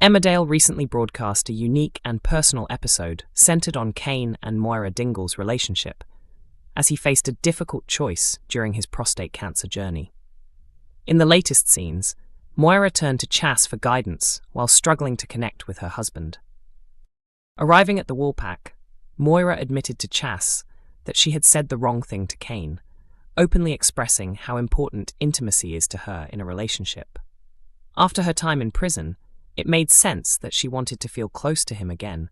Emmerdale recently broadcast a unique and personal episode centered on Cain and Moira Dingle's relationship, as he faced a difficult choice during his prostate cancer journey. In the latest scenes, Moira turned to Chas for guidance while struggling to connect with her husband. Arriving at the Woolpack, Moira admitted to Chas that she had said the wrong thing to Cain, openly expressing how important intimacy is to her in a relationship. After her time in prison, it made sense that she wanted to feel close to him again,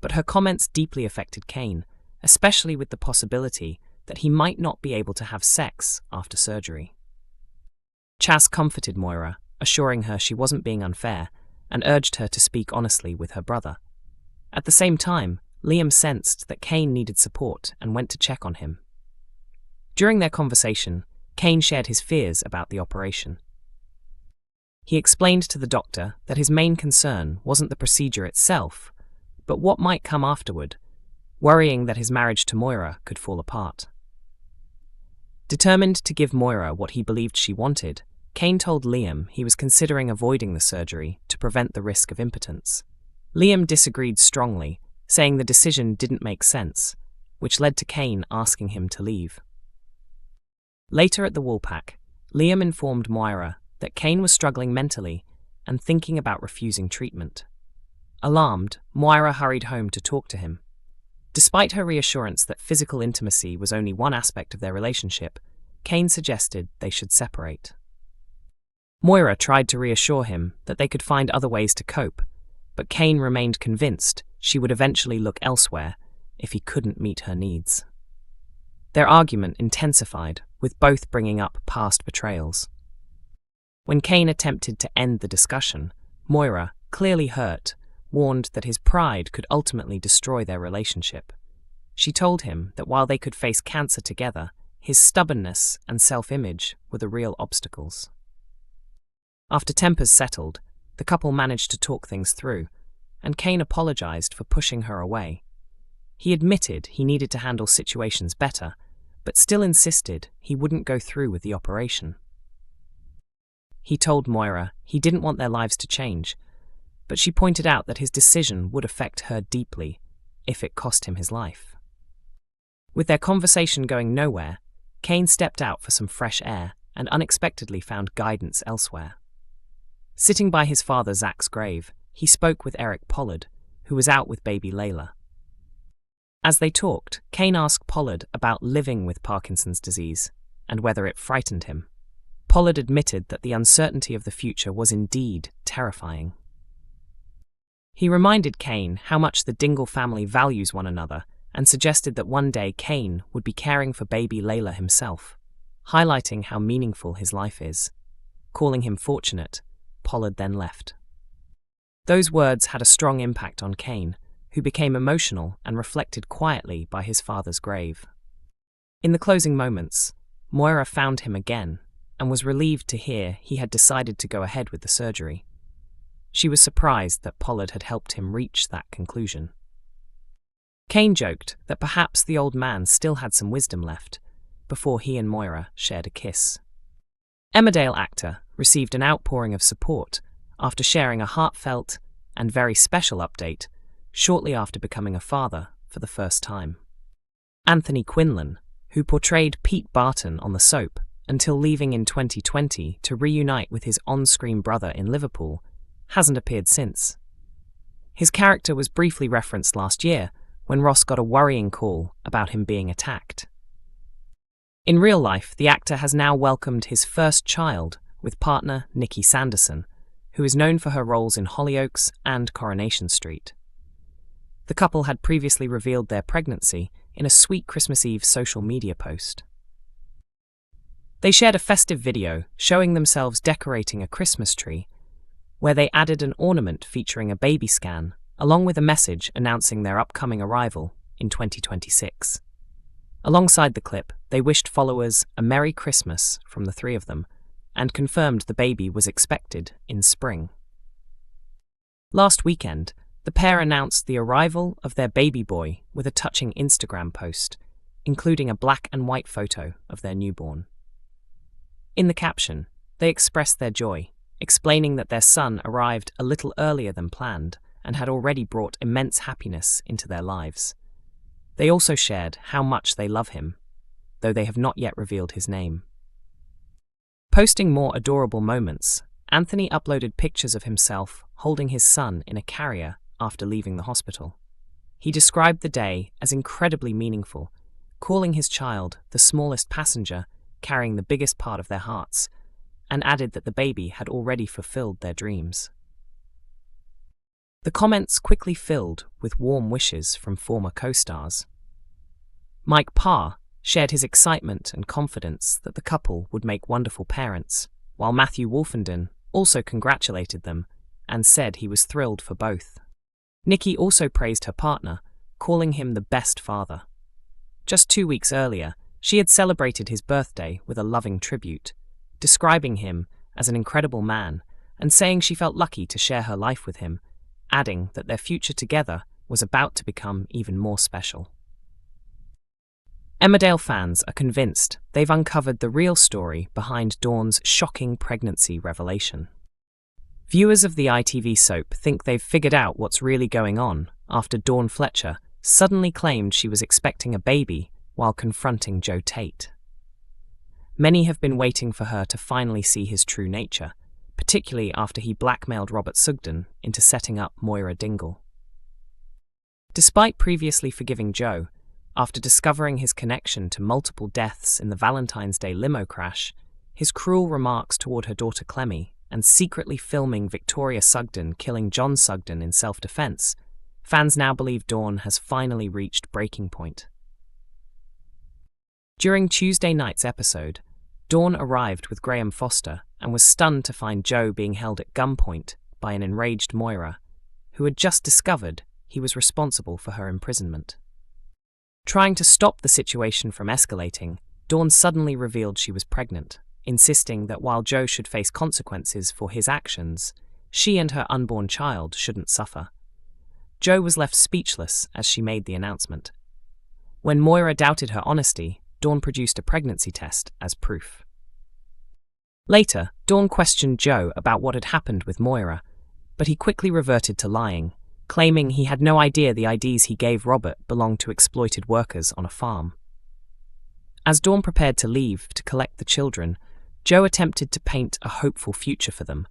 but her comments deeply affected Cain, especially with the possibility that he might not be able to have sex after surgery. Chas comforted Moira, assuring her she wasn't being unfair, and urged her to speak honestly with her brother. At the same time, Liam sensed that Cain needed support and went to check on him. During their conversation, Cain shared his fears about the operation. He explained to the doctor that his main concern wasn't the procedure itself, but what might come afterward, worrying that his marriage to Moira could fall apart. Determined to give Moira what he believed she wanted, Cain told Liam he was considering avoiding the surgery to prevent the risk of impotence. Liam disagreed strongly, saying the decision didn't make sense, which led to Cain asking him to leave. Later at the Woolpack, Liam informed Moira that Cain was struggling mentally and thinking about refusing treatment. Alarmed, Moira hurried home to talk to him. Despite her reassurance that physical intimacy was only one aspect of their relationship, Cain suggested they should separate. Moira tried to reassure him that they could find other ways to cope, but Cain remained convinced she would eventually look elsewhere if he couldn't meet her needs. Their argument intensified, with both bringing up past betrayals. When Cain attempted to end the discussion, Moira, clearly hurt, warned that his pride could ultimately destroy their relationship. She told him that while they could face cancer together, his stubbornness and self-image were the real obstacles. After tempers settled, the couple managed to talk things through, and Cain apologized for pushing her away. He admitted he needed to handle situations better, but still insisted he wouldn't go through with the operation. He told Moira he didn't want their lives to change, but she pointed out that his decision would affect her deeply if it cost him his life. With their conversation going nowhere, Cain stepped out for some fresh air and unexpectedly found guidance elsewhere. Sitting by his father Zach's grave, he spoke with Eric Pollard, who was out with baby Layla. As they talked, Cain asked Pollard about living with Parkinson's disease and whether it frightened him. Pollard admitted that the uncertainty of the future was indeed terrifying. He reminded Cain how much the Dingle family values one another and suggested that one day Cain would be caring for baby Layla himself, highlighting how meaningful his life is. Calling him fortunate, Pollard then left. Those words had a strong impact on Cain, who became emotional and reflected quietly by his father's grave. In the closing moments, Moira found him again and was relieved to hear he had decided to go ahead with the surgery. She was surprised that Pollard had helped him reach that conclusion. Cain joked that perhaps the old man still had some wisdom left, before he and Moira shared a kiss. Emmerdale actor received an outpouring of support after sharing a heartfelt and very special update shortly after becoming a father for the first time. Anthony Quinlan, who portrayed Pete Barton on the soap until leaving in 2020 to reunite with his on-screen brother in Liverpool, hasn't appeared since. His character was briefly referenced last year when Ross got a worrying call about him being attacked. In real life, the actor has now welcomed his first child with partner Nikki Sanderson, who is known for her roles in Hollyoaks and Coronation Street. The couple had previously revealed their pregnancy in a sweet Christmas Eve social media post. They shared a festive video showing themselves decorating a Christmas tree, where they added an ornament featuring a baby scan, along with a message announcing their upcoming arrival in 2026. Alongside the clip, they wished followers a Merry Christmas from the three of them, and confirmed the baby was expected in spring. Last weekend, the pair announced the arrival of their baby boy with a touching Instagram post, including a black and white photo of their newborn. In the caption, they expressed their joy, explaining that their son arrived a little earlier than planned and had already brought immense happiness into their lives. They also shared how much they love him, though they have not yet revealed his name. Posting more adorable moments, Anthony uploaded pictures of himself holding his son in a carrier after leaving the hospital. He described the day as incredibly meaningful, calling his child the smallest passenger carrying the biggest part of their hearts, and added that the baby had already fulfilled their dreams. The comments quickly filled with warm wishes from former co-stars. Mike Parr shared his excitement and confidence that the couple would make wonderful parents, while Matthew Wolfenden also congratulated them and said he was thrilled for both. Nikki also praised her partner, calling him the best father. Just 2 weeks earlier, she had celebrated his birthday with a loving tribute, describing him as an incredible man and saying she felt lucky to share her life with him, adding that their future together was about to become even more special. Emmerdale fans are convinced they've uncovered the real story behind Dawn's shocking pregnancy revelation. Viewers of the ITV soap think they've figured out what's really going on after Dawn Fletcher suddenly claimed she was expecting a baby while confronting Joe Tate. Many have been waiting for her to finally see his true nature, particularly after he blackmailed Robert Sugden into setting up Moira Dingle. Despite previously forgiving Joe, after discovering his connection to multiple deaths in the Valentine's Day limo crash, his cruel remarks toward her daughter Clemmy, and secretly filming Victoria Sugden killing John Sugden in self-defense, fans now believe Dawn has finally reached breaking point. During Tuesday night's episode, Dawn arrived with Graham Foster and was stunned to find Joe being held at gunpoint by an enraged Moira, who had just discovered he was responsible for her imprisonment. Trying to stop the situation from escalating, Dawn suddenly revealed she was pregnant, insisting that while Joe should face consequences for his actions, she and her unborn child shouldn't suffer. Joe was left speechless as she made the announcement. When Moira doubted her honesty, Dawn produced a pregnancy test as proof. Later, Dawn questioned Joe about what had happened with Moira, but he quickly reverted to lying, claiming he had no idea the IDs he gave Robert belonged to exploited workers on a farm. As Dawn prepared to leave to collect the children, Joe attempted to paint a hopeful future for them,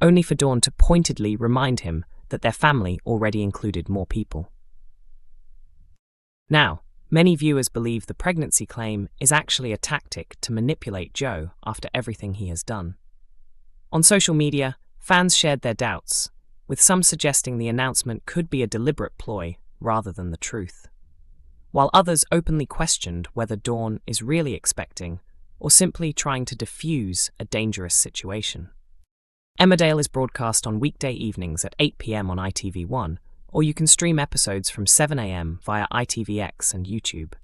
only for Dawn to pointedly remind him that their family already included more people. Now, many viewers believe the pregnancy claim is actually a tactic to manipulate Joe after everything he has done. On social media, fans shared their doubts, with some suggesting the announcement could be a deliberate ploy rather than the truth, while others openly questioned whether Dawn is really expecting or simply trying to defuse a dangerous situation. Emmerdale is broadcast on weekday evenings at 8 p.m. on ITV1, or you can stream episodes from 7 a.m. via ITVX and YouTube.